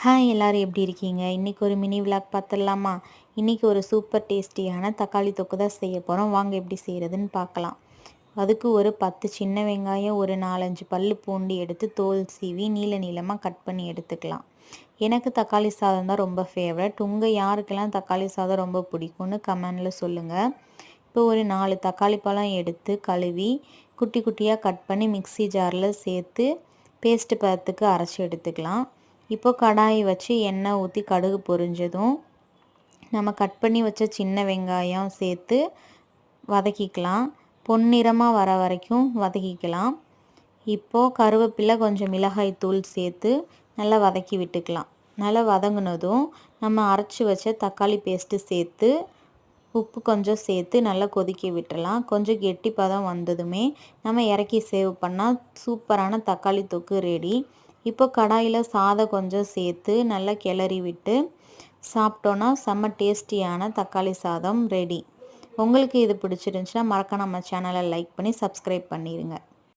Hi எல்லாரும் எப்படி இருக்கீங்க? இன்னைக்கு ஒரு மினி விலாக் பார்த்துடலாமா? இன்னைக்கு ஒரு சூப்பர் டேஸ்டியான தக்காளி தொக்கு தான் செய்ய போகிறோம். வாங்க எப்படி செய்கிறதுன்னு பார்க்கலாம். அதுக்கு ஒரு 10 சின்ன வெங்காயம், ஒரு 4-5 பல்லு பூண்டு எடுத்து தோல் சீவி நீளமாக கட் பண்ணி எடுத்துக்கலாம். எனக்கு தக்காளி சாதம் தான் ரொம்ப ஃபேவரட். உங்கள் யாருக்கெல்லாம் தக்காளி சாதம் ரொம்ப பிடிக்கும்னு கமெண்டில் சொல்லுங்கள். இப்போ ஒரு 4 தக்காளி பழம் எடுத்து கழுவி குட்டி குட்டியாக கட் பண்ணி மிக்ஸி ஜாரில் சேர்த்து பேஸ்ட்டு பதத்துக்கு அரைச்சி எடுத்துக்கலாம். இப்போ கடாயை வச்சு எண்ணெய் ஊற்றி கடுகு பொரிஞ்சதும் நம்ம கட் பண்ணி வச்ச சின்ன வெங்காயம் சேர்த்து வதக்கிக்கலாம். பொன்னிறமாக வர வரைக்கும் வதக்கிக்கலாம். இப்போது கருவேப்பிலை, கொஞ்சம் மிளகாய் தூள் சேர்த்து நல்லா வதக்கி விட்டுக்கலாம். நல்லா வதங்கினதும் நம்ம அரைச்சி வச்ச தக்காளி பேஸ்ட்டு சேர்த்து உப்பு கொஞ்சம் சேர்த்து நல்லா கொதிக்க விட்டுறலாம். கொஞ்சம் கெட்டி பதம் வந்ததுமே நம்ம இறக்கி சேவ் பண்ணால் சூப்பரான தக்காளி தொக்கு ரெடி. இப்போ கடாயில் சாதம் கொஞ்சம் சேர்த்து நல்லா கிளறி விட்டு சாப்பிட்டோன்னா செம்ம டேஸ்டியான தக்காளி சாதம் ரெடி. உங்களுக்கு இது பிடிச்சிருந்துச்சுன்னா மறக்காம நம்ம சேனலை லைக் பண்ணி சப்ஸ்கிரைப் பண்ணிடுங்க.